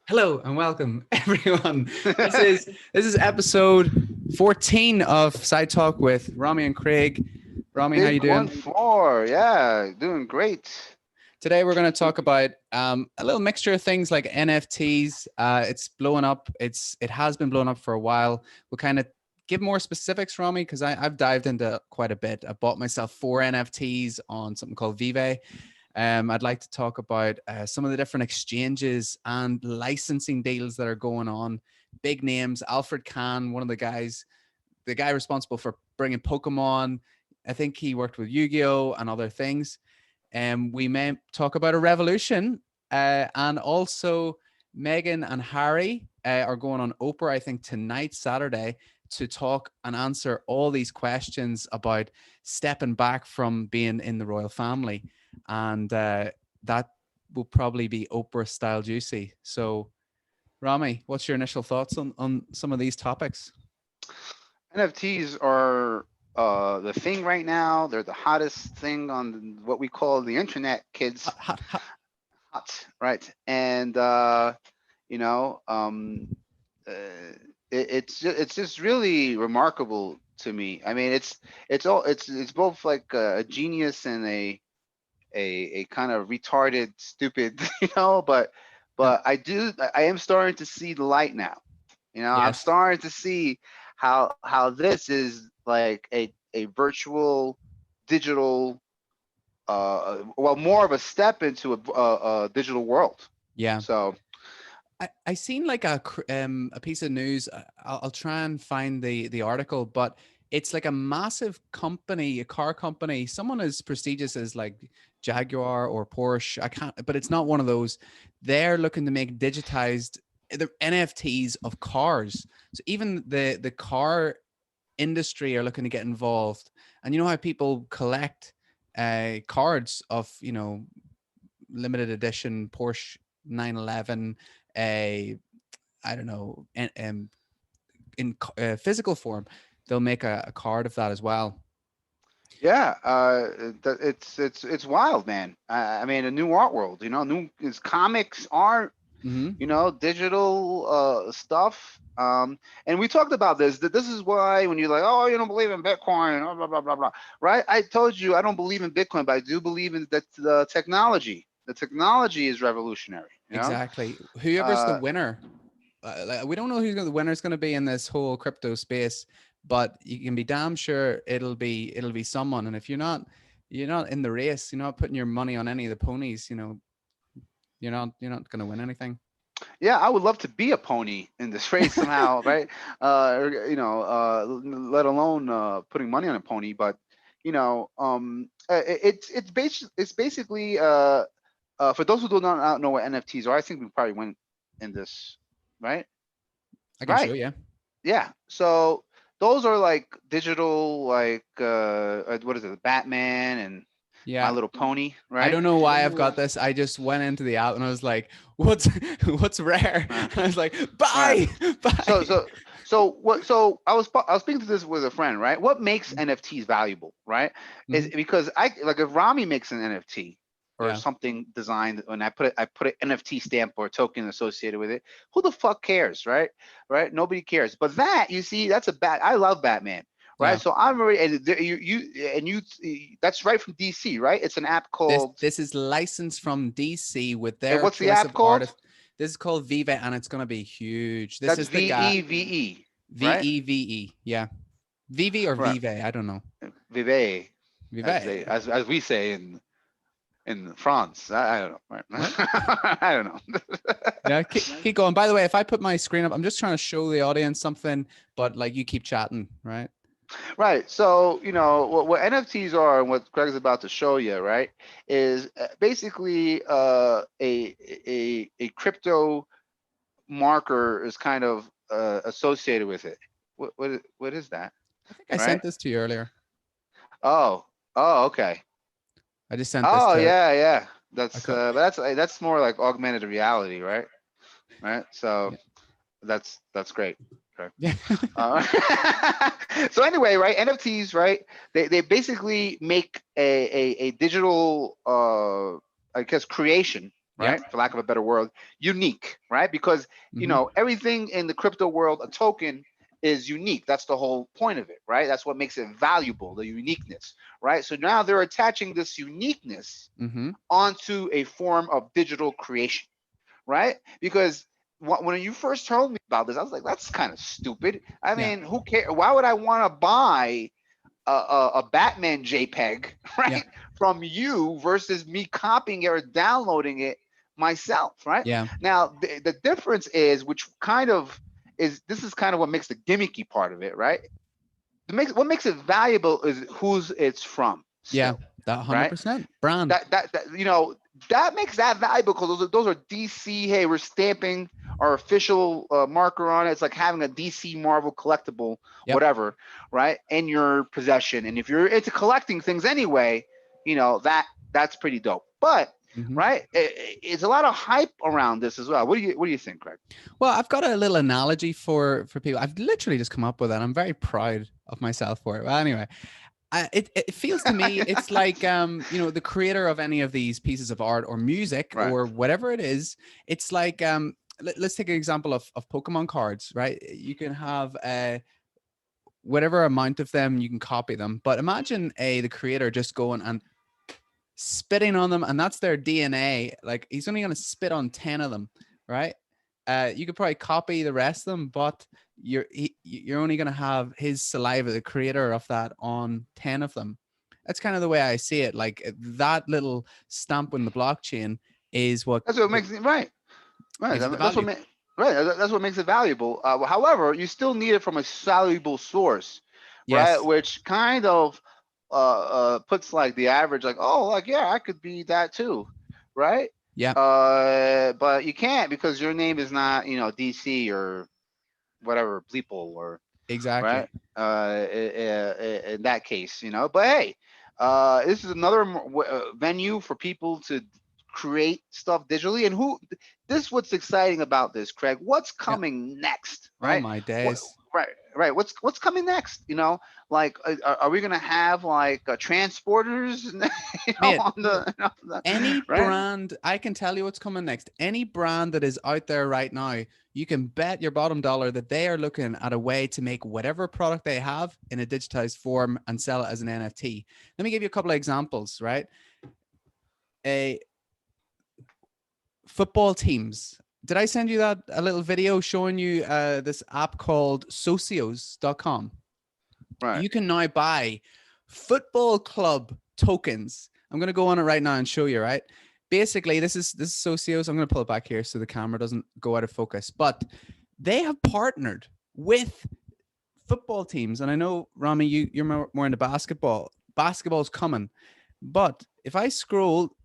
Hello and welcome, everyone. This is episode 14 of Side Talk with Ramy and Craig. Ramy, how you Big one doing? four. Yeah, doing great. Today we're going to talk about a little mixture of things like NFTs. It's blowing up. It has been blowing up for a while. We'll kind of give more specifics, Ramy, because I've dived into quite a bit. I bought myself 4 NFTs on something called Veve. I'd like to talk about some of the different exchanges and licensing deals that are going on. Big names, Alfred Kahn, one of the guy responsible for bringing Pokemon. I think he worked with Yu-Gi-Oh and other things. We may talk about a revolution, and also Meghan and Harry are going on Oprah, I think tonight, Saturday, to talk and answer all these questions about stepping back from being in the royal family. And that will probably be Oprah style juicy. So, Ramy, what's your initial thoughts on some of these topics? NFTs are the thing right now. They're the hottest thing on what we call the internet, kids. Hot, hot, hot. Hot, right? And you know, uh, it's just really remarkable to me. I mean, it's both like a genius and a kind of retarded, stupid, Yeah. but I am starting to see the light now. I'm Yes. starting to see how this is like a virtual, digital, well, more of a step into a digital world. Yeah. So I seen like a piece of news. I'll try and find the article, but it's like a massive company, a car company, someone as prestigious as like Jaguar or Porsche. I can't, but it's not one of those. They're looking to make digitized the NFTs of cars. So even the car industry are looking to get involved. And you know how people collect cards of limited edition Porsche 911, a I don't know, in physical form, they'll make a card of that as well. yeah, it's wild, man. I mean, a new art world. New is comics, art, Mm-hmm. digital stuff. And we talked about this. That this is why when you're like, oh, you don't believe in Bitcoin, blah blah blah blah blah, right? I told you I don't believe in Bitcoin, but I do believe in that the technology. The technology is revolutionary. Exactly. Whoever's the Uh, winner, like, we don't know who's the winner's going to be in this whole crypto space, but you can be damn sure it'll be someone. And if you're not in the race, you're not putting your money on any of the ponies. You're not going to win anything. yeah, I would love to be a pony in this race somehow, right? Let alone putting money on a pony. But it's basically for those who do not know what NFTs are. I think we probably went in this, right? I can show Right. you. Yeah. So those are like digital, like what is it, Batman and My Yeah. Little Pony, I right? don't know why I've got this. I just went into the app and I was like, "What's what's rare?" Uh, And I was like, right. "Buy, So buy." so so what? So I was speaking to this with a friend, right? What makes NFTs valuable, right? Is Mhm. because I like if Rami makes an NFT or Yeah, something designed, and I put an NFT stamp or a token associated with it. Who the fuck cares, right? Right? Nobody cares. But that you see, that's a bad. I love Batman, right? yeah. So I'm already and you that's right from DC, right? It's an app This called. this is licensed from DC with And their what's the choice app of called? artist. This is called Vive, and it's gonna be huge. This That's is the guy VEVE, right? Veve. Yeah, Vive or Right. Vive. I don't know. Vive, as they Vive. as we say in France. I don't know. Right? What? I don't know. Yeah, keep going. By the way, if I put my screen up, I'm just trying to show the audience something, but like you keep chatting, right? Right. So, what NFTs are and what Craig's about to show you, right, is basically a crypto marker is kind of associated with it. What is that? I think I Right? sent this to you earlier. Oh, oh, okay. I just sent this Oh, to yeah, yeah. a That's couple. that's more like augmented reality, right? Right. So Yeah. that's great. Okay. Yeah. Uh, so anyway, right? NFTs, right? They basically make a digital, I guess, creation, Yeah. right? For lack of a better word, unique, right? Because Hmm. everything in the crypto world, a token is unique. That's the whole point of it, right? That's what makes it valuable, the uniqueness, right? So now they're attaching this uniqueness Hmm. onto a form of digital creation, right? Because when you first told me about this, I was like, that's kind of stupid. I Yeah. mean, who cares? Why would I want to buy a Batman JPEG, Yeah. right, from you versus me copying it or downloading it myself, right? Yeah. Now, the difference is, which kind of is, this is kind of what makes the gimmicky part of it, right? What makes it valuable is who's it's from Yeah. still, That right? 100% brand. That makes that valuable because those are DC. Hey, we're stamping our official marker on it. It's like having a DC Marvel collectible, Yep. whatever, right, in your possession. And if you're into collecting things anyway, that's pretty dope. But Hmm. right, it's a lot of hype around this as well. What do you think, Craig? Well, I've got a little analogy for people. I've literally just come up with it. I'm very proud of myself for it. Well, anyway, it feels to me it's like the creator of any of these pieces of art or music Right. or whatever it is. It's like let's take an example of Pokemon cards, right? You can have whatever amount of them, you can copy them, but imagine the creator just going and spitting on them, and that's their DNA. Like he's only going to spit on 10 of them, right? You could probably copy the rest of them, but you're only going to have his saliva, the creator of that, on 10 of them. That's kind of the way I see it. Like that little stamp in the blockchain is what That's what makes it right. Right. gives it the That's what value. makes right. That's what makes it valuable. However, you still need it from a valuable source, right? Yes. Which kind of puts like the average, like, oh, like, yeah, I could be that too, right? Yeah. But you can't because your name is not, DC or whatever, Bleeple or right. Exactly. In that case, But hey, this is another venue for people to create stuff digitally. And this is what's exciting about this, Craig. What's Yeah. coming next, Oh right? my What, days. right. What's coming next? Like, are we gonna have like transporters, Mate, on any right? brand, I can tell you what's coming next. Any brand that is out there right now, you can bet your bottom dollar that they are looking at a way to make whatever product they have in a digitized form and sell it as an NFT. Let me give you a couple of examples, right? A football teams. Did I send you that a little video showing you this app called Socios.com? Right. You can now buy football club tokens. I'm going to go on it right now and show you, right? Basically, this is Socios. I'm going to pull it back here so the camera doesn't go out of focus. But they have partnered with football teams. And I know, Ramy, you're more into basketball. Basketball's coming. But if I scroll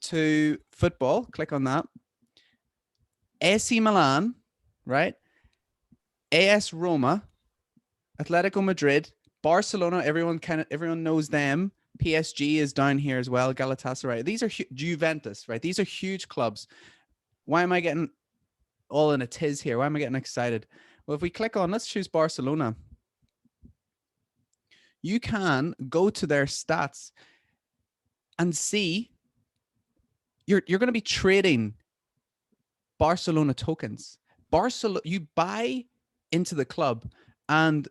to football, click on that, AC Milan, right? AS Roma, Atletico Madrid, Barcelona. Everyone knows them. PSG is down here as well. Galatasaray. These are Juventus, right? These are huge clubs. Why am I getting all in a tiz here? Why am I getting excited? Well, if we click on, let's choose Barcelona. You can go to their stats and see you're going to be trading Barcelona tokens. Barcelona, you buy into the club, and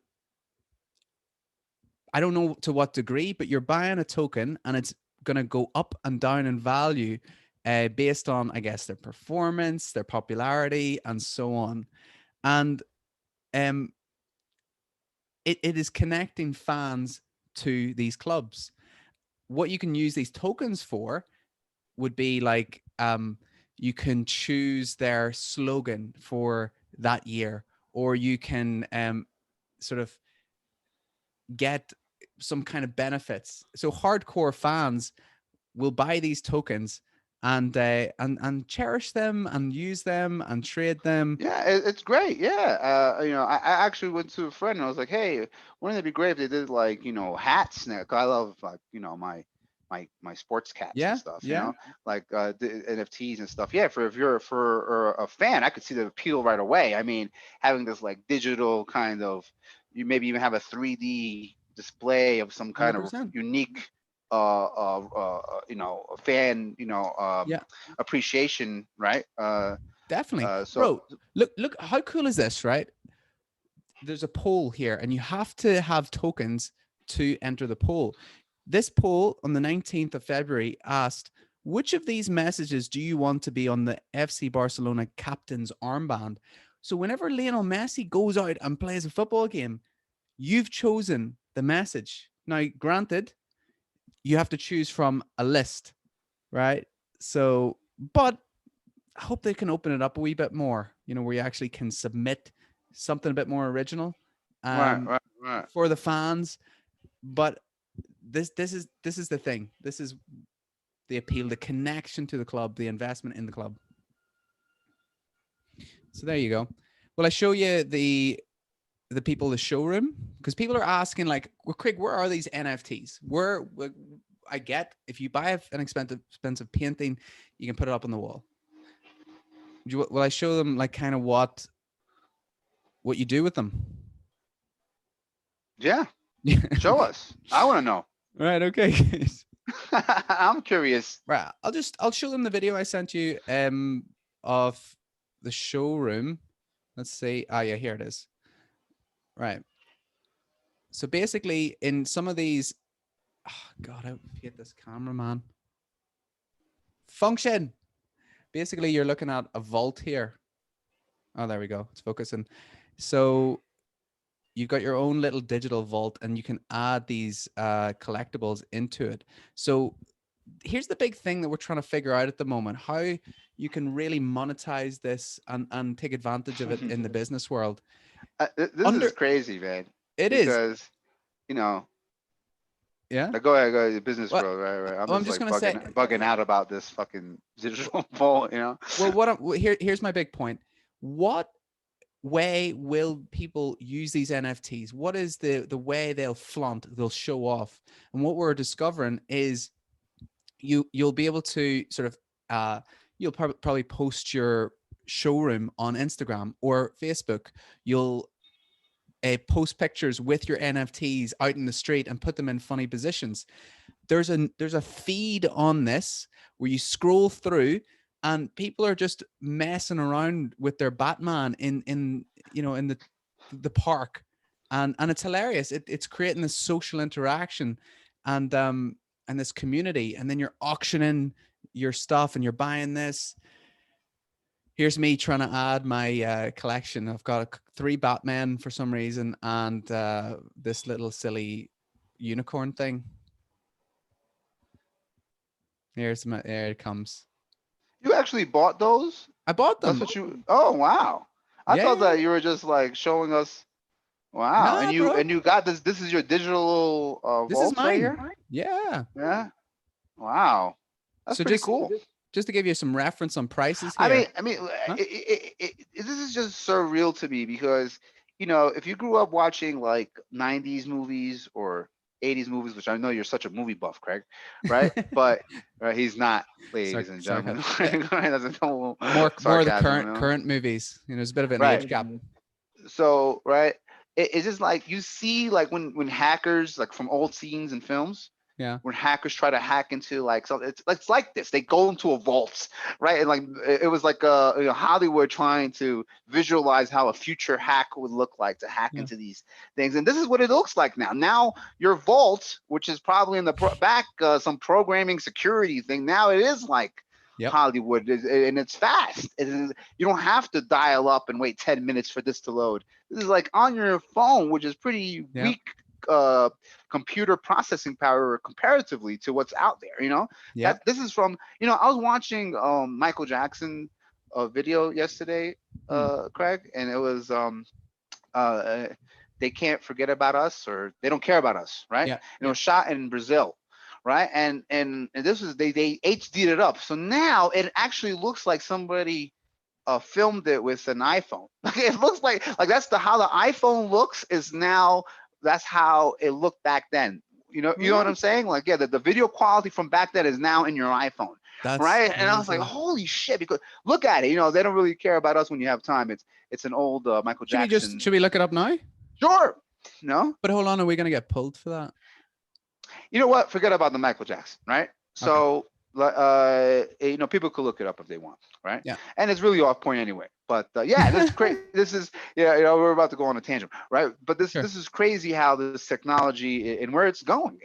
I don't know to what degree, but you're buying a token and it's going to go up and down in value based on, I guess, their performance, their popularity, and so on. And um, it is connecting fans to these clubs. What you can use these tokens for would be like you can choose their slogan for that year, or you can sort of get some kind of benefits. So hardcore fans will buy these tokens and cherish them and use them and trade them. Yeah, it's great. Yeah, I actually went to a friend and I was like, "Hey, wouldn't it be great if they did like hats now? 'Cause I love like my sports caps and Yeah, stuff. yeah, Like the NFTs and stuff. Yeah, if you're a fan, I could see the appeal right away. I mean, having this like digital kind of, you maybe even have a 3D display of some kind of 100%. unique fan, Yeah, appreciation, right? definitely. So Bro, look, how cool is this, right? There's a poll here, and you have to have tokens to enter the poll. This poll on the 19th of February asked, which of these messages do you want to be on the FC Barcelona captain's armband? So whenever Lionel Messi goes out and plays a football game, you've chosen the message. Now, granted, you have to choose from a list, right? So, but I hope they can open it up a wee bit more, where you actually can submit something a bit more original right, um, right, right. for the fans. But this is the thing. This is the appeal, the connection to the club, the investment in the club. So there you go. Well, I show you the people, the showroom, because people are asking like, well, Craig, where are these NFTs? Where I get, if you buy an expensive painting, you can put it up on the wall. Will I show them like kind of what you do with them? Yeah, show us. I want to know. Right. Okay. I'm curious. Right. I'll show them the video I sent you of the showroom. Let's see. Ah, yeah, here it is. Right. So basically, in some of these, oh God, I hate this cameraman. Function. Basically, you're looking at a vault here. Oh, there we go. It's focusing. So you've got your own little digital vault, and you can add these collectibles into it. So here's the big thing that we're trying to figure out at the moment: how you can really monetize this and take advantage of it in the business world. This is crazy, man. It is. Because you know. Yeah. Go ahead, the business Well, world, right. I'm well, I'm just just like gonna say, bugging out about this fucking digital vault, Well, here's my big point. What way will people use these NFTs? What is the way they'll flaunt, they'll show off? And what we're discovering is you'll be able to sort of you'll probably post your showroom on Instagram or Facebook. You'll post pictures with your NFTs out in the street and put them in funny positions. There's a feed on this where you scroll through and people are just messing around with their Batman in the park, and it's hilarious. It's creating this social interaction and this community, and then you're auctioning your stuff and you're buying this. Here's me trying to add my collection. I've got 3 Batmen for some reason and this little silly unicorn thing. There it comes. You actually bought those? I bought them. That's what you. Oh wow! I thought that you were just like showing us. Wow, nah, bro. and you got this. This is your digital This is vault right mine. here. Yeah. Yeah. Wow. That's So pretty cool. just to give you some reference on prices here. Huh? This is just surreal to me because if you grew up watching like '90s movies or '80s movies, which I know you're such a movie buff, Craig, right? But he's not, ladies and gentlemen. That's a more of the current movies. There's a bit of an age gap. So it's just like you see like when hackers, like from old scenes and films. Yeah. When hackers try to hack into like something, it's like this. They go into a vault, right? And like it was like Hollywood trying to visualize how a future hack would look like to hack into these things. And this is what it looks like now. Now your vault, which is probably in the back some programming security thing. Now it is like Hollywood, and it's fast. You don't have to dial up and wait 10 minutes for this to load. This is like on your phone, which is pretty weak computer processing power comparatively to what's out there. This is from I was watching Michael Jackson video yesterday, Craig, and it was They Can't Forget About Us, or They Don't Care About Us, right? And it was shot in Brazil, right? And this was they HD'd it up, so now it actually looks like somebody filmed it with an iPhone. It looks like that's how the iPhone looks is now. That's how it looked back then. You know what I'm saying? Like, the video quality from back then is now in your iPhone, right? And I was like, holy shit! Because look at it. They don't really care about us when you have time. It's an old Michael Jackson. Should we look it up now? Sure. No. But hold on, are we gonna get pulled for that? You know what? Forget about the Michael Jackson, right? Okay. So, people could look it up if they want, right? Yeah. And it's really off point anyway. But yeah, this is great. This is yeah, we're about to go on a tangent, right? But this Sure. is crazy how this technology and where it's going.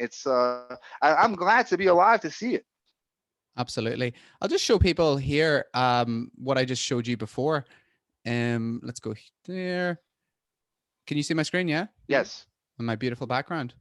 I'm glad to be alive to see it. Absolutely. I'll just show people here what I just showed you before. Let's go there. Can you see my screen? Yeah. Yes, And my beautiful background.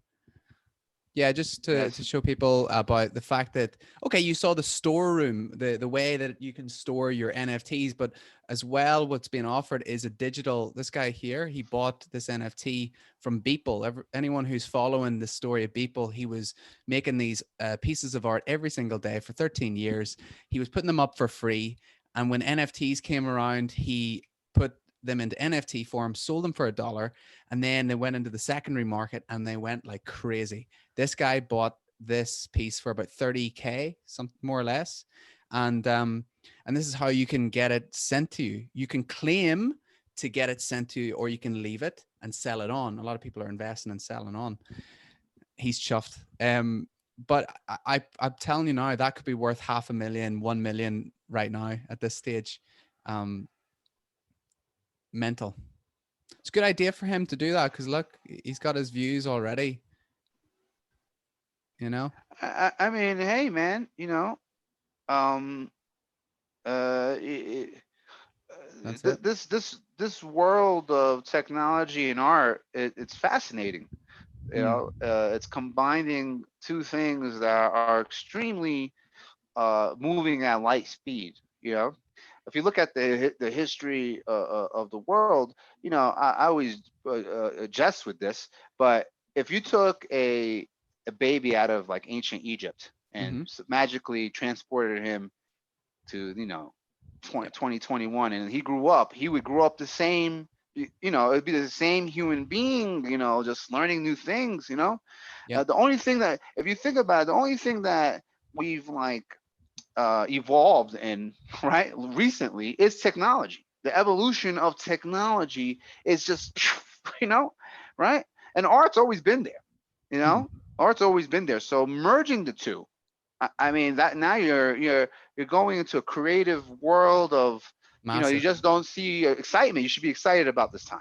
Yeah, just to yes. show people about the fact that, okay, you saw the storeroom, the way that you can store your NFTs, but as well, what's being offered is a digital. This guy here, he bought this NFT from Beeple. Anyone who's following the story of Beeple, he was making these pieces of art every single day for 13 years. He was putting them up for free. And when NFTs came around, he put them into NFT form, sold them for $1, and then they went into the secondary market and they went like crazy. This guy bought this piece for about 30K, something more or less. And this is how you can get it sent to you. You can claim to get it sent to you, or you can leave it and sell it on. A lot of people are investing and selling on. He's chuffed. But I'm telling you now, that could be worth 500,000, 1 million right now at this stage. Mental. It's a good idea for him to do that because look, he's got his views already. You know, I mean, hey, man, um, that's it. this world of technology and art, it's fascinating. Mm. It's combining two things that are extremely moving at light speed. If you look at the history of the world, I always jest with this, but if you took a baby out of like ancient Egypt and Mm-hmm. magically transported him to 20, Yep. 2021, and he grew up, he would grow up the same. It'd be the same human being, just learning new things. Yep. The only thing that, if you think about it, the only thing that we've like evolved in right recently is technology. The evolution of technology is just you know right, and art's always been there. you Mm-hmm. know art's always been there, so merging the two, I mean, that now you're going into a creative world of, you Massive. just don't see excitement. You should be excited about this time.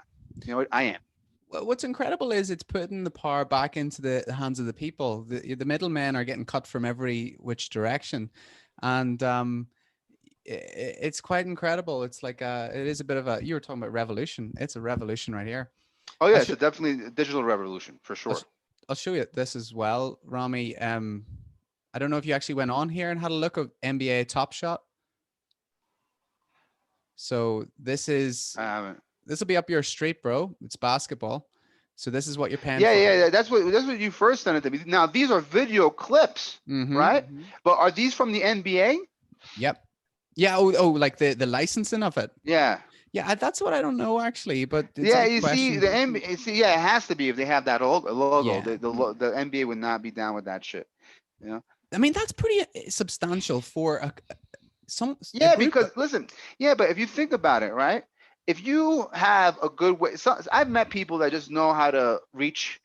I am. What's incredible is it's putting the power back into the hands of the people. The middlemen are getting cut from every which direction, and it's quite incredible. It's like it is a bit of a. You were talking about revolution. It's a revolution right here. Oh I yeah, it's should. a definitely a digital revolution for I'll, sure. I'll show you this as well, Rami. I don't know if you actually went on here and had a look at NBA Top Shot. So this will be up your street, bro. It's basketball. So this is what you're paying Yeah, for. yeah, yeah. That's what you first sent it to me. Now these are video clips, Mm-hmm. right? But are these from the NBA? Yep. Yeah. Oh, like the licensing of it. Yeah. Yeah, that's what I don't know actually, but it's a Yeah, good you see, the question. NBA. See, yeah, it has to be if they have that logo. Yeah. The NBA would not be down with that shit. You know. I mean, that's pretty substantial for a Yeah, group. because listen, yeah, but if you think about it, right? If you have a good way, so I've met people that just know how to reach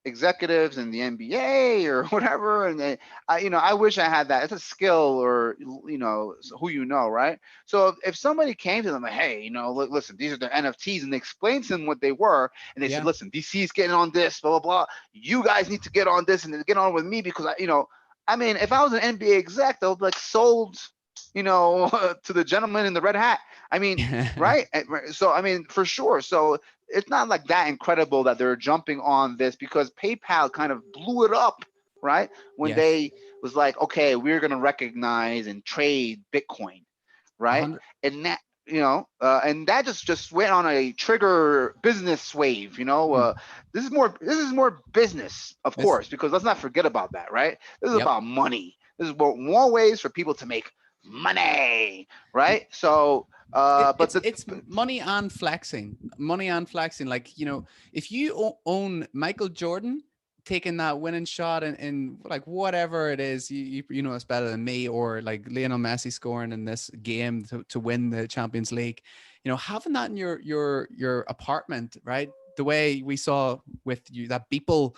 executives in the NBA or whatever, and I wish I had that. It's a skill, or who right? So if somebody came to them like, hey, look, listen, these are the NFTs, and they explained to them what they were, and they said, Yeah. listen, DC's getting on this, blah blah blah. You guys need to get on this and get on with me because I mean, if I was an NBA exec, they'll like sold, to the gentleman in the red hat. I mean, right? So I mean, for sure. So it's not like that incredible that they're jumping on this, because PayPal kind of blew it up, right? When Yes. they was like, okay, we're gonna recognize and trade Bitcoin, A right? hundred. And that, and that just went on a trigger business wave. Mm. This is more business, of This. course, because let's not forget about that, right? This is Yep. about money. This is about more ways for people to make money, right? So, but It's money and flexing. Like if you own Michael Jordan taking that winning shot in like whatever it is, you know it's better than me, or like Lionel Messi scoring in this game to win the Champions League. Having that in your apartment, right? The way we saw with you that people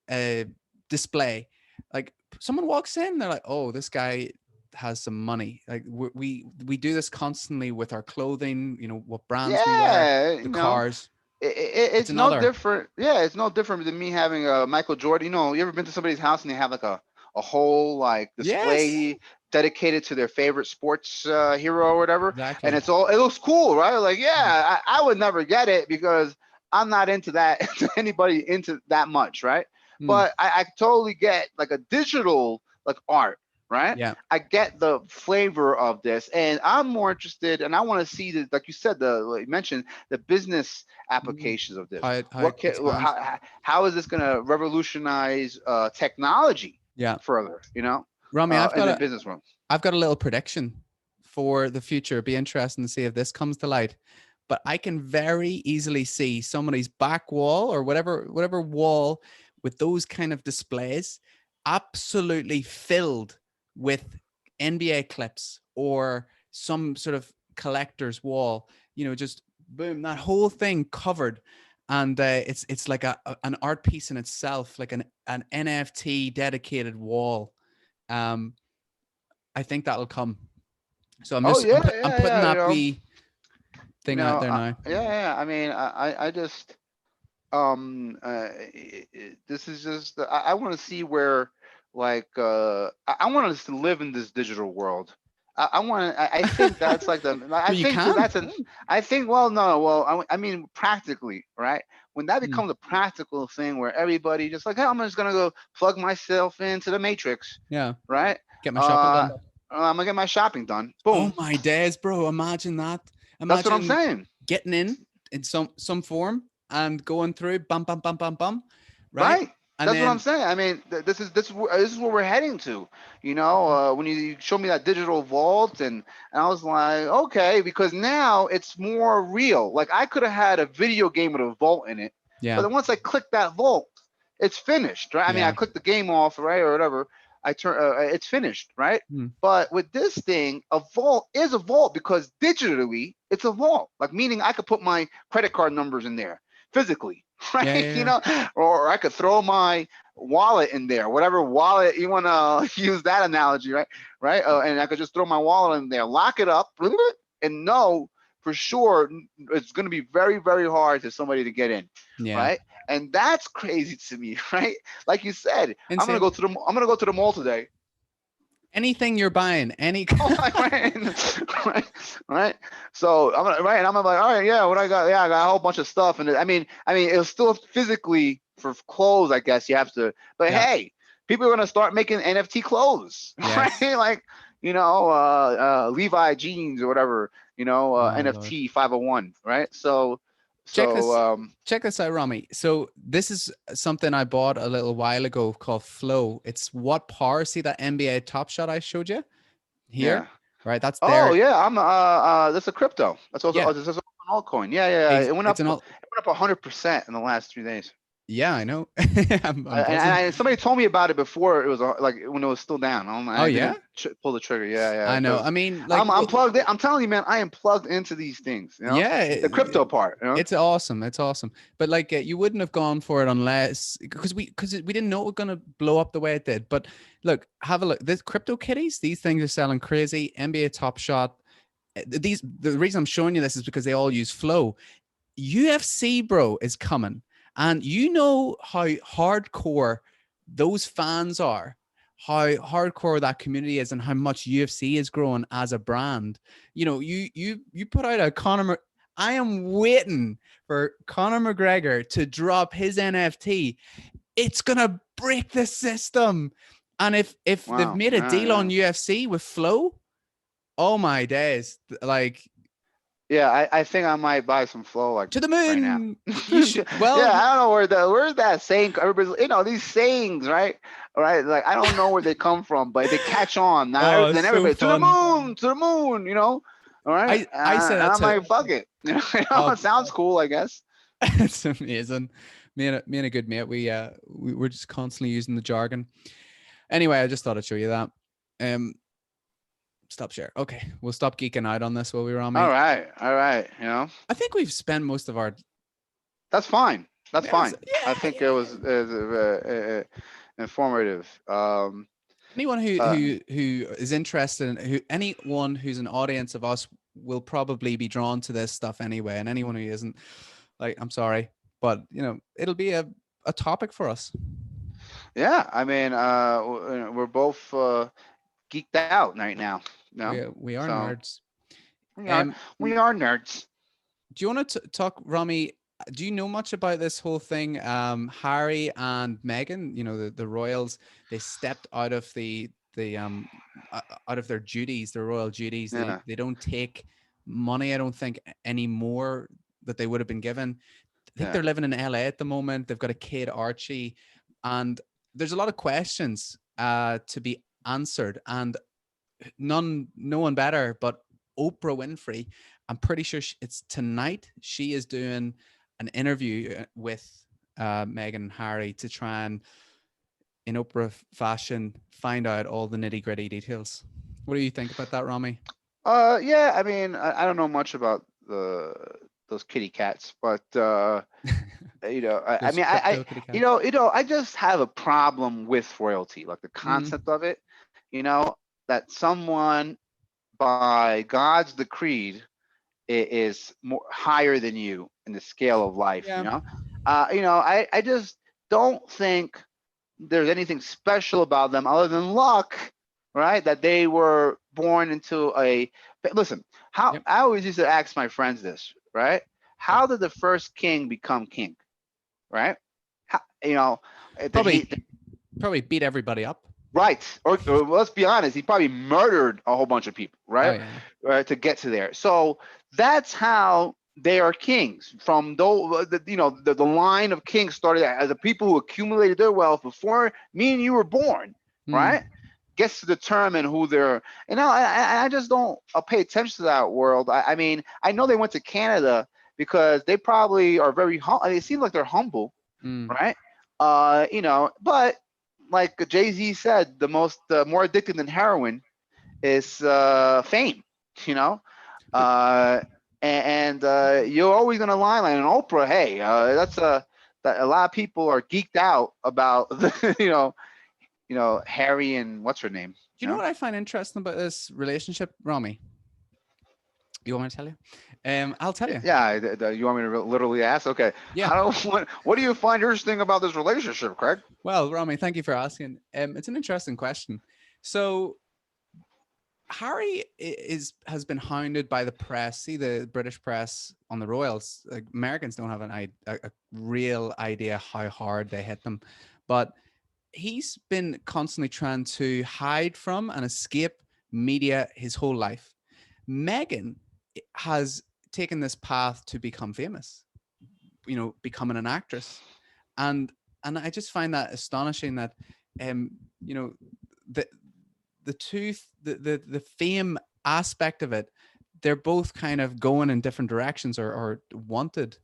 uh display. Like someone walks in, they're like, oh, this guy has some money. Like we do this constantly with our clothing, you know, what brands we wear, Yeah, the cars. It's it's no another. different. Yeah, it's no different than me having a Michael Jordan. You know, you ever been to somebody's house and they have like a whole like Yes, display dedicated to their favorite sports hero or whatever, and exactly. it looks cool, right? Like, yeah, I would never get it because I'm not into that to anybody into that much, right? Mm, But I totally get like a digital like art, right? yeah. I get the flavor of this, and I'm more interested, and I want to see the, like you said, the like you mentioned the business Mm. applications of this. How it expands. How is this going to revolutionize technology Yeah. further? Rami, In the business world. I've got a little prediction for the future. It'd be interesting to see if this comes to light. But I can very easily see somebody's back wall or whatever wall with those kind of displays absolutely filled with NBA clips or some sort of collector's wall. You know, just boom, that whole thing covered. And it's like an art piece in itself, like an NFT dedicated wall. Um, I think that'll come. So Oh yeah, I'm yeah, putting yeah. that wee thing out there now. Yeah, yeah. I mean, I just this is just I want to see where like I want us to live in this digital world. I want to. I think that's like the. I Well, you think can. that's an. I think. Well, no. Well, I mean, practically, right? When that Mm, becomes a practical thing, where everybody just like, hey, I'm just gonna go plug myself into the matrix, yeah. right? Get my shopping Uh, done. I'm gonna get my shopping done. Oh Boom. my days, bro. Imagine that. That's what I'm Imagine saying. getting in some form and going through bum bum bum bum bum, right? Right. And That's what I'm then saying. I mean, this is where we're heading to. When you showed me that digital vault, and I was like, okay, because now it's more real. Like I could have had a video game with a vault in it, but yeah, then once I click that vault, it's finished, right? I mean, I yeah. click the game off, right, or whatever. I turn, it's finished, right? Mm, But with this thing, a vault is a vault because digitally it's a vault. Like meaning I could put my credit card numbers in there physically, yeah, right? yeah, yeah. Or I could throw my wallet in there, whatever wallet you want to use that analogy, right? Right? And I could just throw my wallet in there, lock it up, and know for sure it's going to be very, very hard for somebody to get in, Yeah. right? And that's crazy to me, right? Like you said, Insane. I'm gonna go to the mall today. Anything you're buying, any. Oh, like, right, right. So I'm gonna right, and I'm gonna be like, all right, yeah, what I got? Yeah, I got a whole bunch of stuff, and I mean, it's still physically for clothes, I guess you have to. But Yeah. hey, people are gonna start making NFT clothes, right? Yes. Like, Levi jeans or whatever, Oh Lord. NFT 501, right? Check So this. Check this out, Rami. So this is something I bought a little while ago called Flow. It's what par. See that NBA Top Shot I showed you here, yeah. right? That's Oh there. yeah, I'm that's a crypto. That's also Yeah, this is an altcoin. Yeah, yeah, yeah. it's an all. It went up 100% in the last 3 days. Yeah, I know. I'm And, buzzing. somebody told me about it before it was like when it was still down. Oh I yeah, didn't pull the trigger. Yeah, yeah, I know. I because mean, like, I'm plugged in. I'm telling you, man, I am plugged into these things. yeah, The crypto part. it's awesome. It's awesome. But like, you wouldn't have gone for it unless because we didn't know it was gonna blow up the way it did. But look, have a look. This crypto kitties, these things are selling crazy. NBA Top Shot. The reason I'm showing you this is because they all use Flow. UFC, bro, is coming, and you know how hardcore those fans are, how hardcore that community is, and how much UFC is growing as a brand. You know, you put out a I am waiting for Conor McGregor to drop his NFT. It's gonna break the system, and if they've Wow. made a Yeah, deal on yeah. UFC with Flow, oh my days, like Yeah, I think I might buy some flow like to the right now. moon. You should. Yeah, Well, I don't know where's that saying. Everybody's these sayings, right? Right? Like I don't know where they come from, but they catch on. Now oh, then so everybody fun. to the moon, All right. I say And that I'm to. like, fuck it. Oh, It sounds cool, I guess. it's amazing. Me and a good mate, we're just constantly using the jargon. Anyway, I just thought I'd show you that. Um, stop share. Okay, we'll stop geeking out on this while we were on All me. right. All right. I think we've spent most of our. That's fine. That's Yeah, fine. I think it was informative. Anyone Uh, who is interested in anyone who's an audience of us will probably be drawn to this stuff anyway, and anyone who isn't, like, I'm sorry, but it'll be a topic for us. yeah, I mean, we're both geeked out right now. We are So nerds. we are Um, we are nerds. do you want to talk, Rami? Do you know much about this whole thing? Harry and Meghan, the royals, they stepped out of out of their duties, their royal duties. They Yeah, they don't take money, I don't think, anymore that they would have been given. I think yeah. they're living in LA at the moment. They've got a kid, Archie, and there's a lot of questions to be answered, and no one better but Oprah Winfrey. I'm pretty sure it's tonight. She is doing an interview with Meghan and Harry to try and, in Oprah fashion, find out all the nitty gritty details. What do you think about that, Rami? Yeah. I mean, I don't know much about the those kitty cats, but I Those mean, crypto kitty cats. I just have a problem with royalty, like the Mm, concept of it. You know, that someone by God's decreed is more higher than you in the scale of life. yeah, I just don't think there's anything special about them other than luck, right? That they were born into a. Listen, how yep, I always used to ask my friends this, right? yep. How did the first king become king, right? How, did Probably he? probably beat everybody up. Right. Or let's be honest, he probably murdered a whole bunch of people, Oh right? yeah. Right, to get to there. So that's how they are kings. From the line of kings started as the people who accumulated their wealth before me and you were born, Mm, right? Gets to determine who they're. I just don't pay attention to that world. I mean, I know they went to Canada because they probably are very. It seems like they're humble, mm. right? But like Jay Z said, the most more addictive than heroin is fame. You know, But uh, and you're always gonna line and Oprah. Hey, that's that a lot of people are geeked out about the, Harry and what's her name. do you know what I find interesting about this relationship, Rami? You want me to tell you? I'll tell you. Yeah, you want me to literally ask? Okay, Yeah. how what do you find interesting about this relationship, Craig? Well, Rami, thank you for asking. It's an interesting question. So Harry has been hounded by the press. See, the British press on the royals. Like, Americans don't have a real idea how hard they hit them, but he's been constantly trying to hide from and escape media his whole life. Meghan has taken this path to become famous, becoming an actress, and I just find that astonishing that um you know the the fame aspect of it, they're both kind of going in different directions, or wanted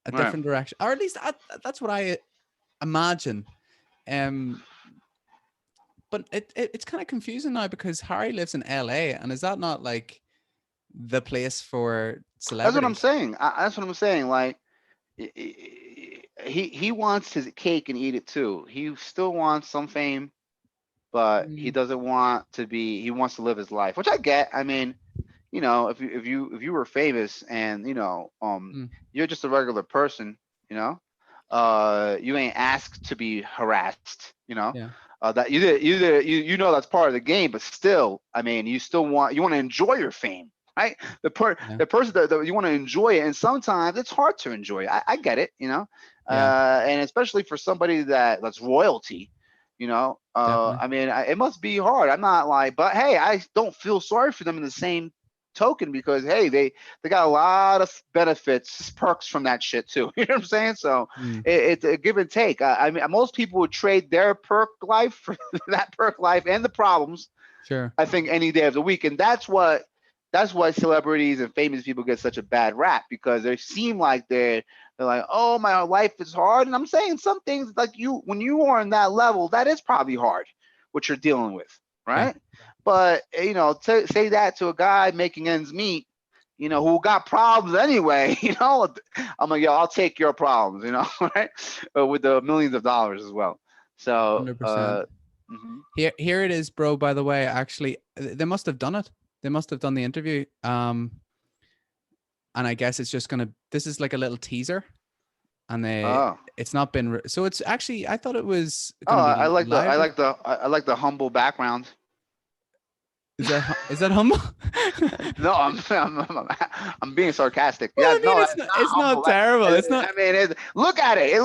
a Right. different direction, or at least that's what I imagine. um but it's kind of confusing now because Harry lives in LA, and is that not like the place for That's what I'm celebrities? saying. That's what I'm saying. Like he wants his cake and eat it too. He still wants some fame, but he Mm, doesn't want to be. He wants to live his life, which I get. I mean, if you were famous and mm, you're just a regular person, you know, you ain't asked to be harassed, yeah, that that's part of the game, but still, I mean, you want to enjoy your fame, right? yeah, The person that you want to enjoy it, and sometimes it's hard to enjoy it. I get it, yeah, and especially for somebody that's royalty. definitely. I mean, it must be hard. I'm not like, but hey, I don't feel sorry for them in the same token because hey, they got a lot of benefits, perks from that shit too. You know what I'm saying? So Mm, it's a give and take. I mean, most people would trade their perk life for that perk life and the problems. sure. I think any day of the week, and that's why celebrities and famous people get such a bad rap because they seem like they're like, oh, my life is hard, and I'm saying some things like when you are on that level, that is probably hard, what you're dealing with, Yeah, right? But say that to a guy making ends meet, who got problems anyway, I'm like, yo, I'll take your problems, right? With the millions of dollars as well. So, 100%. mhm. Here it is, bro. By the way, actually, they must have done it. They must have done the interview. And I guess it's just gonna. This is like a little teaser, and Oh, it's not been. So it's actually. I thought it was oh, gonna I be like the, live. I like the humble background. Is that humble? No, I'm being sarcastic. Well, Yeah, I mean, no, it's not it's humble. not terrible. It's not. I mean, look at it. It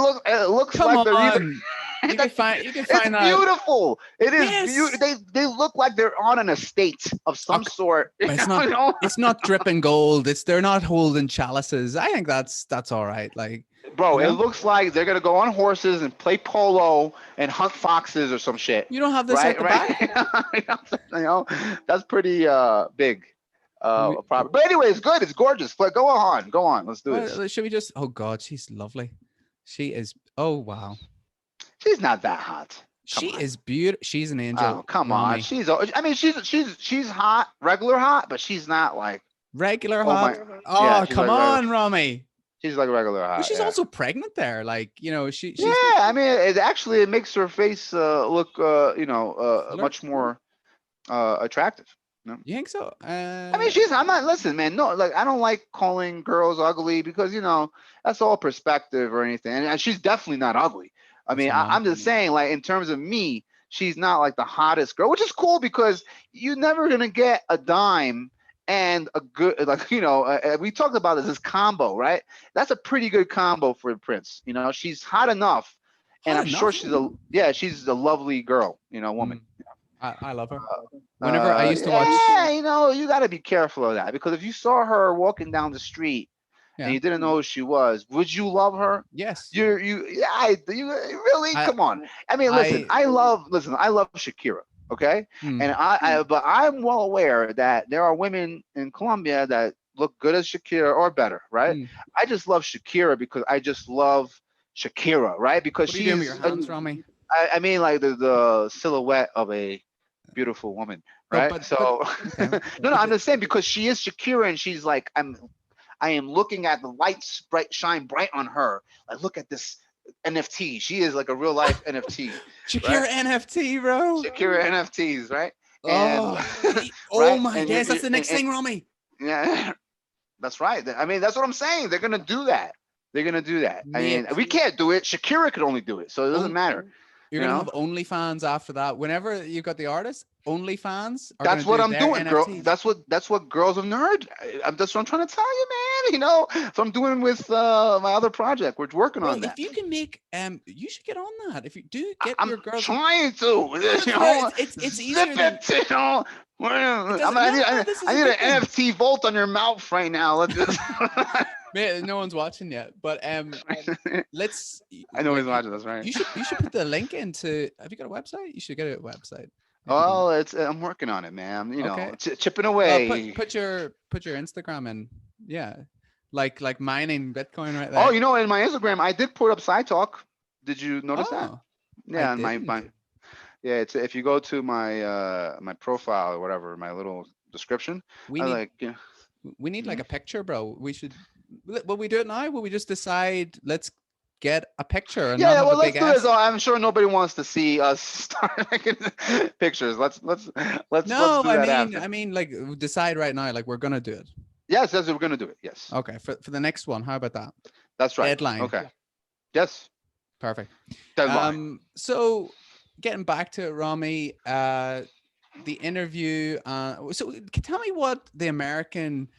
looks Come like they're either. on, you can It's find that. beautiful. It is beautiful. Yes. They look like they're on an estate of some Ok, sort. but it's You not. know? It's not dripping gold. They're not holding chalices. I think that's all right. Like, you Bro, it know, looks like they're gonna go on horses and play polo and hunt foxes or some shit. you don't have this out Right, the right. back. You know, that's pretty big. We, Problem. But anyway, it's good. It's gorgeous. But go on, go on. Let's do this. should we just? Oh God, she's lovely. She is. Oh wow, She's not that hot. Come she on. is beautiful. She's an angel, Oh, come on. Rami. I mean, she's hot, regular hot, but she's not like. Regular Oh hot. my. Yeah, Oh she's come like regular. on, Rami. She's like regular But hot. she's Yeah. also pregnant there. Like, you know, she's Yeah, I mean, it actually it makes her face look, fuller. much more attractive. No. You think so? I mean, I'm not, listen, man, no, like, I don't like calling girls ugly because, that's all perspective or anything. And she's definitely not ugly. I That's mean, her mom. I'm just saying, like, in terms of me, she's not like the hottest girl, which is cool because you're never going to get a dime and a good, like, we talked about this combo, right? That's a pretty good combo for Prince. She's hot enough. And Hot I'm sure enough. she's a lovely girl, woman. Mm, I love her. Whenever I used to watch, Yeah, you got to be careful of that because if you saw her walking down the street and yeah, you didn't know who she was, would you love her? yes, Yeah, you really I, come on. I mean, listen, I love Shakira, okay, mm, and but I'm well aware that there are women in Colombia that look good as Shakira or better, right? mm. I just love Shakira because I just love Shakira, right? Because What are you doing with your hands, Rami? I mean, like the silhouette of a beautiful woman, right? But So okay. no, I'm just saying because she is Shakira and she's like I am looking at the lights shine bright on her. Like look at this NFT. She is like a real life NFT, Shakira right? NFT, bro. Shakira NFTs, right? And Oh, oh right, my, and yes, that's the next and thing, Rami. yeah, that's right. I mean, that's what I'm saying. They're gonna do that. They're gonna do that. I mean, Mate, we can't do it. Shakira could only do it, so it doesn't on, matter. you're You gonna know. have OnlyFans after that. Whenever you've got the artists, OnlyFans are gonna That's what do I'm their doing, girl. NFTs. That's what girls have nerd. That's what I'm trying to tell you, man. So I'm doing with my other project. We're working Bro, on if that. you can make you should get on that. If you do get I'm your girls, trying to, but it's very it's zip easier than it. it doesn't. No, this is I a need good an thing. NFT vault on your mouth right now. Let's just. Man, no one's watching yet, but let's I know he's like watching this, right? you should put the link into. Have you got a website? You should get a website if you don't. Well, I'm working on it, man. Okay. Chipping Well, away. put your Instagram in. Yeah, like mining Bitcoin right Oh, there. in my Instagram, I did put up side talk. Did you notice that? Oh, I Yeah, on didn't. yeah, it's if you go to my profile or whatever, my little description, We I need like yeah. we need like Mhm. a picture, bro. We should. Will we do it now? Will we just decide? Let's get a picture and Yeah, not yeah, have well, a let's big do this. S. Oh, I'm sure nobody wants to see us start making pictures. Let's No, do that I after. mean, like decide right now. Like we're gonna do it. Yes, yes, we're gonna do it. Yes, Okay, for the next one. How about that? that's right. Deadline. Okay. Yes, Perfect. deadline. So getting back to it, Rami, the interview. Tell me what the American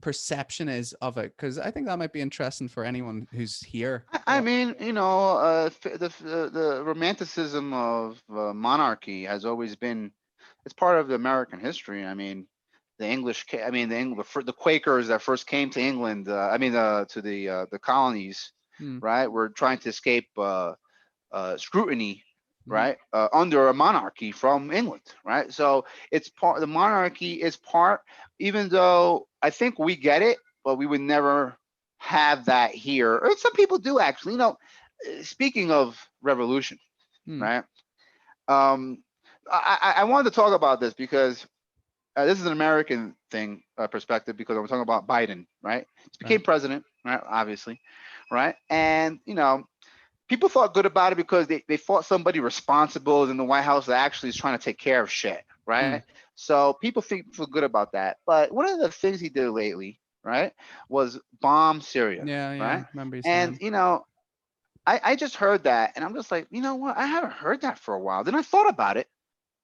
perception is of it, because I think that might be interesting for anyone who's here. I mean, the romanticism of monarchy has always been, it's part of the American history. I mean, the Quakers that first came to England, to the colonies, Hmm. right, were trying to escape scrutiny, Mhm. right, under a monarchy from England, right. So it's part. The monarchy is part, even though I think we get it, but we would never have that here. Or some people do actually. Speaking of revolution, Hmm. right? Um, I wanted to talk about this because this is an American thing perspective because I'm talking about Biden, right? He became Right. president, right? Obviously, right? And people thought good about it because they thought somebody responsible in the White House that actually is trying to take care of shit, right? Mm. So people feel good about that. But one of the things he did lately, right, was bomb Syria, Yeah, yeah. right? Remember you And saying? I just heard that, and I'm just like, you know what? I haven't heard that for a while. Then I thought about it,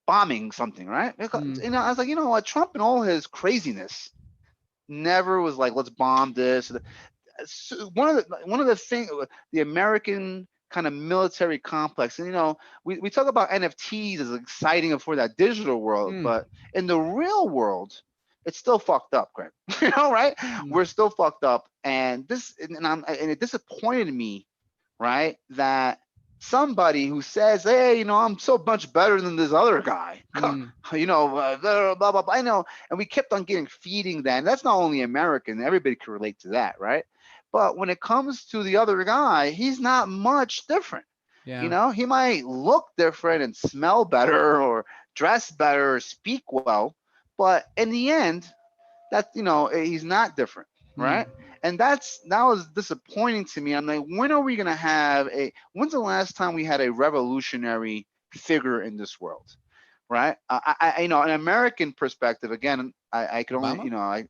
bombing something, right? Because, Mm. I was like, you know what? Trump and all his craziness never was like, let's bomb this. One of the things, the American kind of military complex, and we talk about NFTs as exciting for that digital world, Mm. but in the real world, it's still fucked up, Greg. Right? Mm. We're still fucked up, and it disappointed me, right, that somebody who says, hey, I'm so much better than this other guy, Mm. blah, blah, blah, blah, I know, and we kept on feeding that. And that's not only American; everybody can relate to that, right? But when it comes to the other guy, he's not much different. Yeah. He might look different and smell better or dress better or speak well, but in the end, he's not different, Mm. right? And that was disappointing to me. I'm like, when are we gonna have when's the last time we had a revolutionary figure in this world, right? An American perspective, again, I could only, Obama?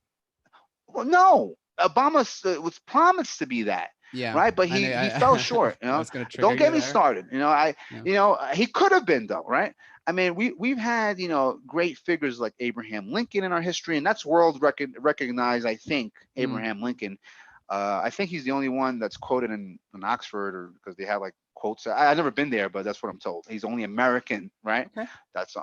well, no, Obama was promised to be that, Yeah. right? But I know. he fell short. I was going to trigger Don't you get me there. started. Yeah. He could have been though, right? I mean, we've had great figures like Abraham Lincoln in our history, and that's recognized. I think Mm. Abraham Lincoln. I think he's the only one that's quoted in Oxford, or because they have like quotes. I've never been there, but that's what I'm told. He's only American, right? Okay. That's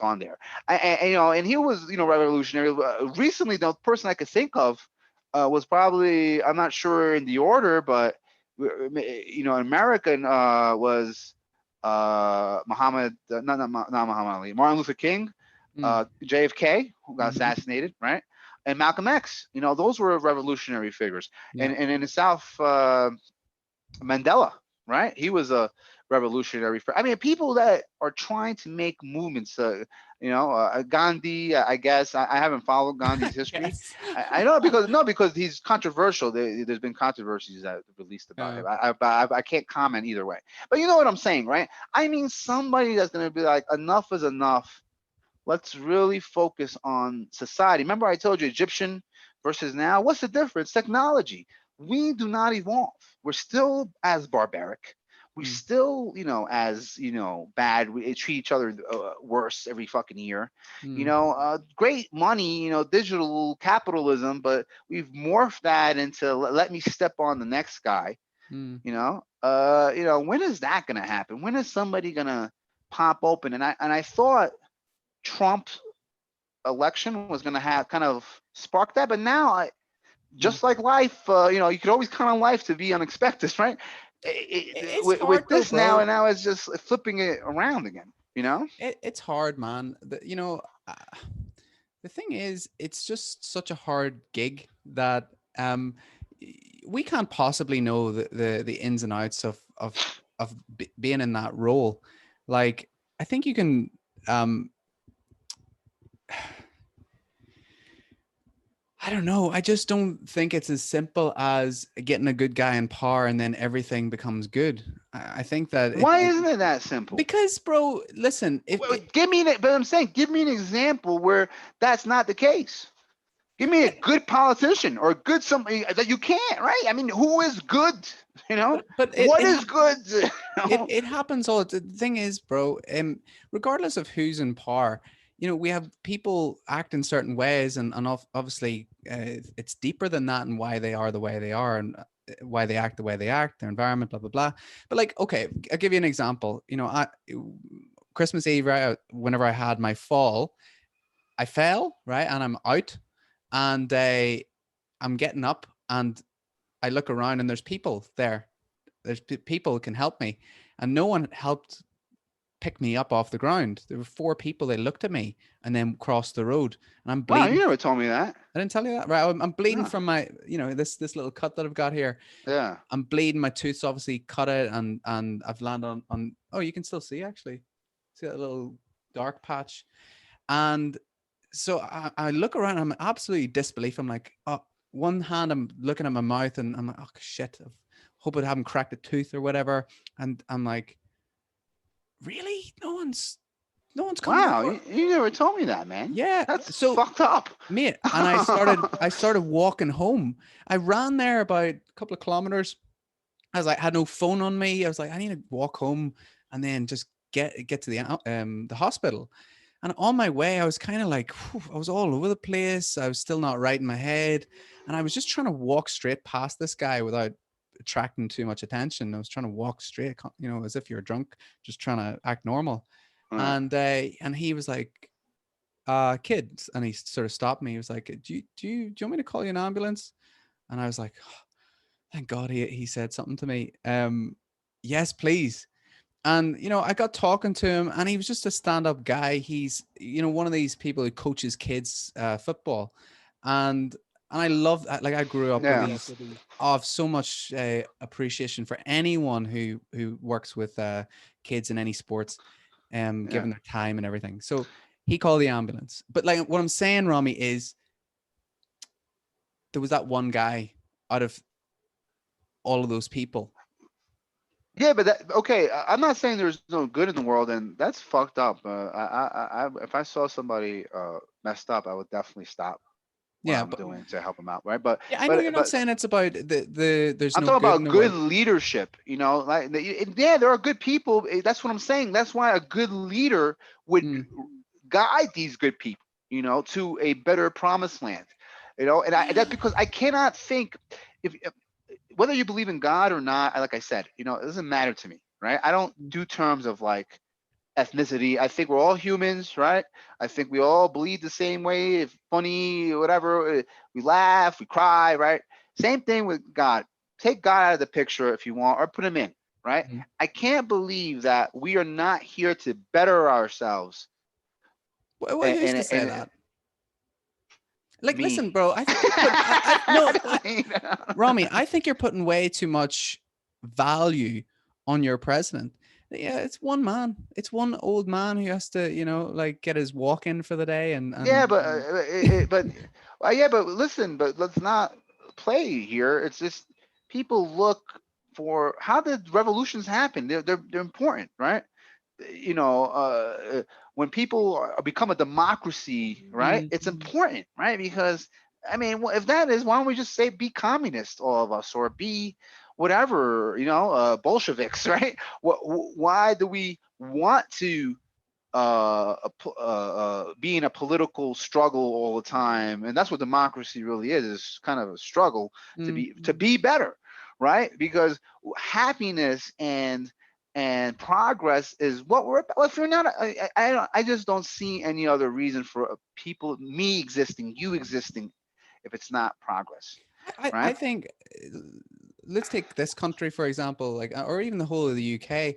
on there. And he was revolutionary. Recently, the person I could think of was probably, I'm not sure in the order, but American was Muhammad, not Muhammad Ali, Martin Luther King, Mm. JFK, who got Mm-hmm. assassinated, right? And Malcolm X. Those were revolutionary figures. Yeah. And in the South, Mandela, right? He was a revolutionary. I mean, people that are trying to make movements. Gandhi. I guess I haven't followed Gandhi's history. Yes. I know because no, because he's controversial. There's been controversies that released about Yeah. him. I can't comment either way. But you know what I'm saying, right? I mean, somebody that's going to be like, enough is enough. Let's really focus on society. Remember, I told you Egyptian versus now. What's the difference? Technology. We do not evolve. We're still as barbaric. We Mm. still, as bad. We treat each other worse every fucking year. Mm. Great money, digital capitalism, but we've morphed that into let me step on the next guy. Mm. When is that gonna happen? When is somebody gonna pop open? And I thought Trump's election was going to have kind of spark that. But now, Mm. just like life, you could always count on life to be unexpected, right? It's With hard though, this now, bro. and now it's just flipping it around again. It's hard, man. Uh, the thing is, it's just such a hard gig that we can't possibly know the ins and outs of being in that role. Like, I think you can um I don't know. I just don't think it's as simple as getting a good guy in power and then everything becomes good. I think that Why isn't it that simple? because, bro, listen, if Well, give me that. But I'm saying, give me an example where that's not the case. Give me a good politician or good somebody that you can't, right? I mean, who is good? but What is good? it happens all the thing is, bro, regardless of who's in power, we have people act in certain ways, and obviously it's deeper than that, and why they are the way they are, and why they act the way they act, their environment, blah blah blah. But like, okay, I'll give you an example. Christmas Eve, right, whenever I had my fall, I fell, right, and I'm out, and I'm getting up, and I look around, and there's people there. There's people who can help me, and no one helped pick me up off the ground. There were four people. They looked at me and then crossed the road, and I'm Wow, you bleeding. never told me that. I didn't tell you that, right? I'm bleeding No. from my, this little cut that I've got here. Yeah. I'm bleeding. My tooth's obviously cut it, and I've landed on. Oh, you can still see actually. See that little dark patch, and so I look around. I'm absolutely disbelief. I'm like, oh, one hand I'm looking at my mouth, and I'm like, oh shit, I've hope I haven't cracked a tooth or whatever. And I'm like, really? No one's coming Wow, over. you never told me that, man. Yeah. That's So, fucked up. mate, and I started walking home. I ran there about a couple of kilometers. I was like, had no phone on me. I was like, I need to walk home and then just get to the hospital. And on my way, I was kind of like, I was all over the place. I was still not right in my head, and I was just trying to walk straight past this guy without attracting too much attention. I was trying to walk straight, as if you're drunk, just trying to act normal. Right. And he was like, kids, and he sort of stopped me. He was like, do you want me to call you an ambulance? And I was like, oh, thank God he said something to me. Yes, please. And I got talking to him, and he was just a stand-up guy. He's one of these people who coaches kids football, and I love that. Like, I grew up with Yeah. these. I have so much appreciation for anyone who works with kids in any sports, Yeah. given their time and everything. So he called the ambulance. But like, what I'm saying, Rami, is there was that one guy out of all of those people. Yeah, but okay. I'm not saying there's no good in the world, and that's fucked up. If I saw somebody messed up, I would definitely stop what Yeah, I'm but doing to help them out, right? But yeah, I know you're but not but saying it's about the there's I'm no talking good in about the good world. leadership. Like yeah, there are good people. That's what I'm saying. That's why a good leader would Mm. guide these good people, to a better promised land. And that's because I cannot think if whether you believe in God or not. Like I said, it doesn't matter to me, right? I don't do terms of like ethnicity. I think we're all humans, right? I think we all bleed the same way. If funny, whatever, we laugh, we cry, right? Same thing with God. Take God out of the picture if you want, or put him in, right? Mm. I can't believe that we are not here to better ourselves. Who's to say And that? Like, me. listen, bro. I think you're putting. No, I mean, Rami. I think you're putting way too much value on your president. Yeah, it's one man. It's one old man who has to, like, get his walk in for the day, and yeah, and but listen, but let's not play here. It's just people look for how did revolutions happen? They're important, right? You know, when people become a democracy, right? mm, It's important, right? Because I mean, if that is, why don't we just say be communist, all of us, or be whatever, Bolsheviks, right? Why do we want to be in a political struggle all the time? And that's what democracy really is kind of a struggle to mm. be better, right? Because happiness and progress is what we're about. If you're not, I just don't see any other reason for people, me existing, you existing, if it's not progress, I right? think, let's take this country for example, like, or even the whole of the UK.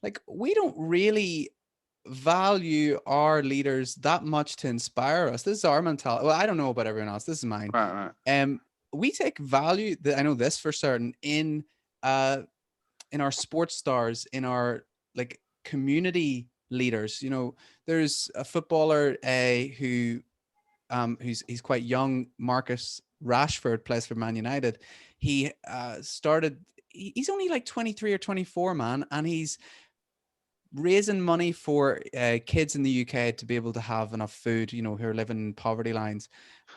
Like, we don't really value our leaders that much to inspire us. This is our mentality. Well, I don't know about everyone else. This is mine. Right, right. We take value, that I know this for certain, uh in our sports stars, in our, like, community leaders. There's a footballer who he's quite young. Marcus Rashford plays for Man United. He started. He's only like 23 or 24, man, and he's raising money for kids in the UK to be able to have enough food. Who are living in poverty lines,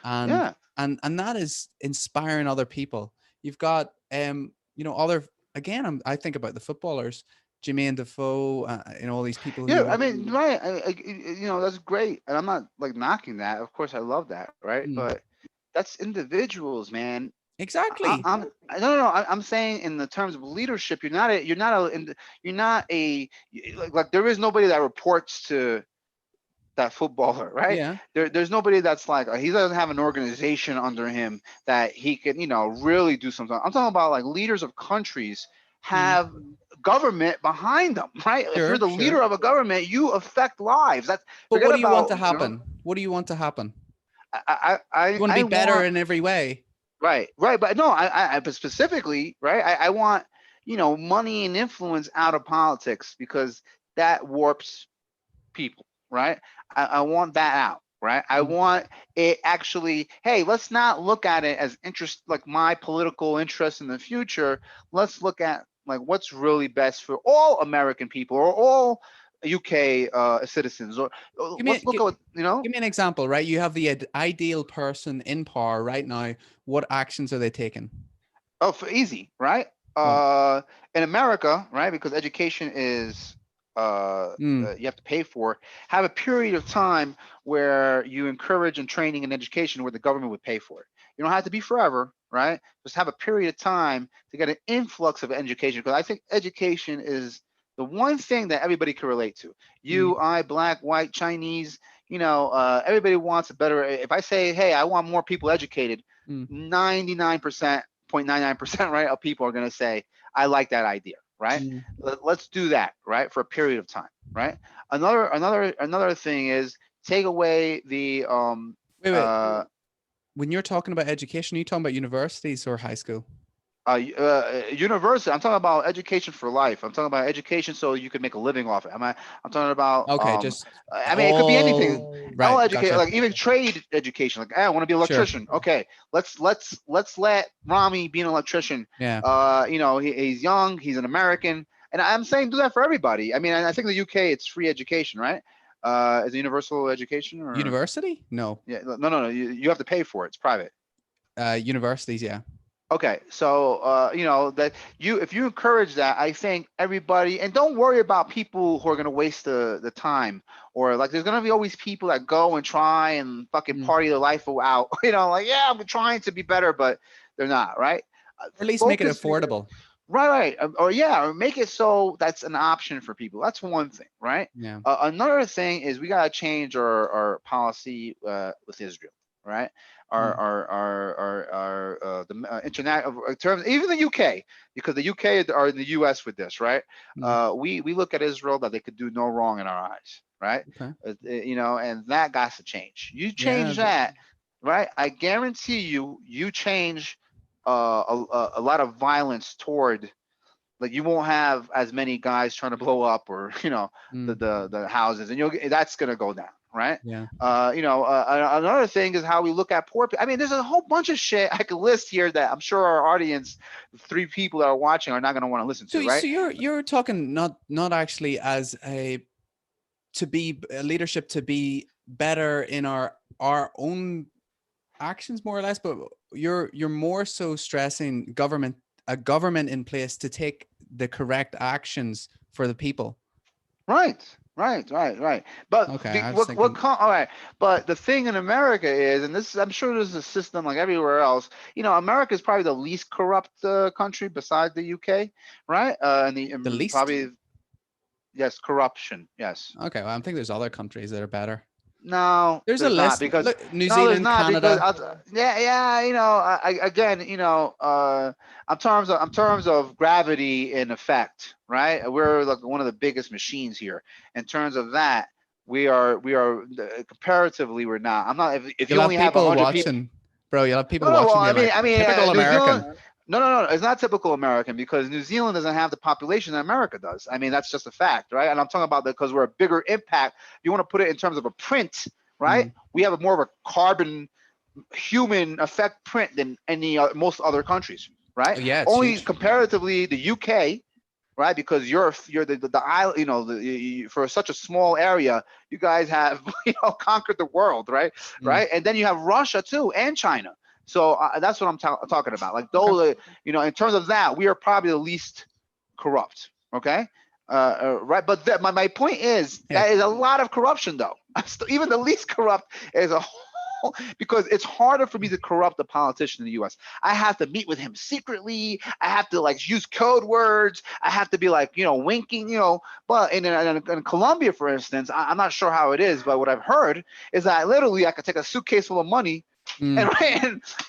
and Yeah. and that is inspiring other people. You've got other, again. I think about the footballers, Jermaine Defoe, and all these people Yeah, who I are. mean, right. That's great, and I'm not like knocking that. Of course, I love that, right? Mm, But that's individuals, man. exactly. No, no. I'm saying in the terms of leadership, you're not a like there is nobody that reports to that footballer, right? Yeah. There's nobody that's like he doesn't have an organization under him that he can, really do something. I'm talking about like leaders of countries Mm, have government behind them, right? If you're sure. the Sure. leader of a government, you affect lives. That's But forget what do you want about, to happen? What do you want to happen? You want to I be better want in every way. right, but no, but specifically, right? I want money and influence out of politics because that warps people, right? I want that out. right? I want it actually, hey, let's not look at it as interest, like my political interest in the future. Let's look at like what's really best for all American people or all UK citizens, or Give me let's look at what, give me an example, right? You have the ideal person in power right now. What actions are they taking? oh, for easy, right? What? In America, right? Because education is you have to pay for. Have a period of time where you encourage and training and education where the government would pay for it. You don't have to be forever, right? Just have a period of time to get an influx of education. Because I think education is the one thing that everybody can relate to. You, I, black, white, Chinese. Everybody wants a better. If I say, hey, I want more people educated, 99%, 0.99%, right, of people are going to say, I like that idea, right? Let's do that, right, for a period of time, right? Another thing is take away the Wait. When you're talking about education, are you talking about universities or high school? University. I'm talking about education for life. I'm talking about education so you can make a living off it. I'm talking about Okay, just I mean, it could be anything. All right. education, Gotcha. like even trade education. Like, hey, I want to be an Sure. electrician. Okay, let's let Ramy be an electrician. Yeah. He's young. He's an American, and I'm saying do that for everybody. I mean, I think in the UK it's free education, right? Is it universal education or University? No. yeah? No. You have to pay for it. It's private. Universities, yeah. Okay, so that if you encourage that, I think everybody, and don't worry about people who are gonna waste the time, or like there's gonna be always people that go and try and fucking party their life out. Like, yeah, I'm trying to be better, but they're not, right? Or at least make it Focus, affordable. right, or make it so that's an option for people. That's one thing, right? Yeah. Another thing is we gotta change our policy with Israel, right? The internet terms, even the UK, because the UK are in the US with this, right? We look at Israel that they could do no wrong in our eyes, right? Okay. And that got to change. You change Yeah. that, right? I guarantee you change a lot of violence toward, like, you won't have as many guys trying to blow up or the houses, and that's gonna go down, right? Yeah. Another thing is how we look at poor people. I mean, there's a whole bunch of shit I could list here that I'm sure our audience, the 3 people that are watching, are not gonna want to listen to, right? So you're talking not actually as a leadership to be better in our own actions, more or less, but you're more so stressing a government in place to take the correct actions for the people. Right. But okay, I was thinking, all right. But the thing in America is, and this, I'm sure there's a system like everywhere else. America is probably the least corrupt country besides the UK, right? And the least, probably, yes, corruption. Yes. Okay, well, I think there's other countries that are better. No, there's a list. Not, because look, New no, there's Zealand, not, Canada. because again, in terms of gravity and effect, right? We're like one of the biggest machines here. In terms of that, we are comparatively, we're not. I'm not. If you only have people 100 watching, people, bro, you'll have people no, watching. well, typical New American. Zealand. No, it's not typical American, because New Zealand doesn't have the population that America does. I mean, that's just a fact, right? And I'm talking about that because we're a bigger impact. If you want to put it in terms of a print, right? We have more of a carbon human effect print than most other countries, right? Yeah, it's only huge. Comparatively the UK, right? Because you're the island, for such a small area, you guys have conquered the world, right? Right, and then you have Russia too, and China. So that's what I'm talking about. Like, those, in terms of that, we are probably the least corrupt. Okay, right. But my point is that is a lot of corruption, though. Even the least corrupt is a whole, because it's harder for me to corrupt a politician in the U.S. I have to meet with him secretly. I have to use code words. I have to be winking. But in Colombia, for instance, I'm not sure how it is, but what I've heard is that literally I could take a suitcase full of money. And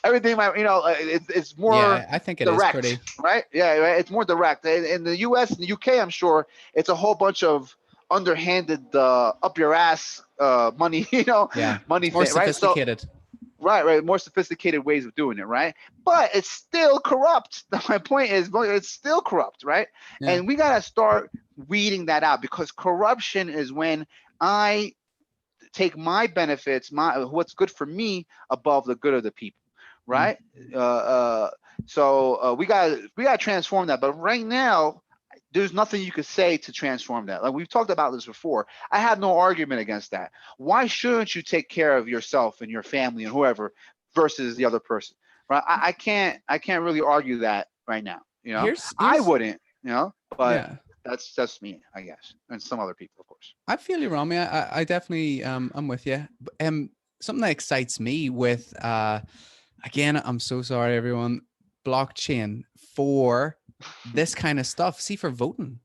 everything, it's more. Yeah, I think it direct, is pretty. right? Yeah, right. It's more direct. In the U.S. and the UK, I'm sure it's a whole bunch of underhanded, up your ass money. Yeah, money more thing, right? sophisticated. So, right, more sophisticated ways of doing it, right? But it's still corrupt. My point is, it's still corrupt, right? Yeah. And we gotta start weeding that out, because corruption is when I take my benefits, what's good for me above the good of the people, right? So we got to transform that. But right now, there's nothing you could say to transform that. Like we've talked about this before. I have no argument against that. Why shouldn't you take care of yourself and your family and whoever versus the other person, right? I can't really argue that right now. I Here's wouldn't, but yeah. that's just me, I guess, and some other people, of course. I feel you, Rami. I definitely I'm with you. Something that excites me with again, I'm so sorry, everyone. Blockchain for this kind of stuff. See, for voting.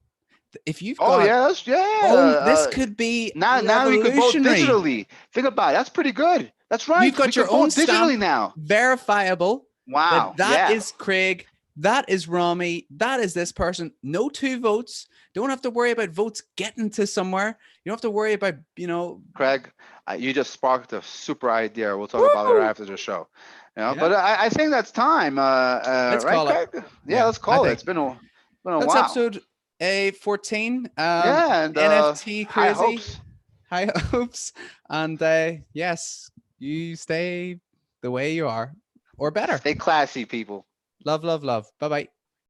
If you've Oh got, yeah, this could be now you can vote revolutionary. digitally. Think about it. That's pretty good. That's right. You've We got can your own vote digitally stamp, now. verifiable. Wow. That Yeah. is Craig. That is Rami. That is this person. No two votes. Don't have to worry about votes getting to somewhere. You don't have to worry about, Craig, you just sparked a super idea. We'll talk about it woo! after the show. Yeah, But I think that's time. let's Right, call it. Craig? Yeah, Yeah, let's I call it. think It's been a that's while. episode A14. Yeah, and NFT high crazy. hopes. High hopes. And yes, you stay the way you are or better. Stay classy, people. Love, love, love. Bye bye.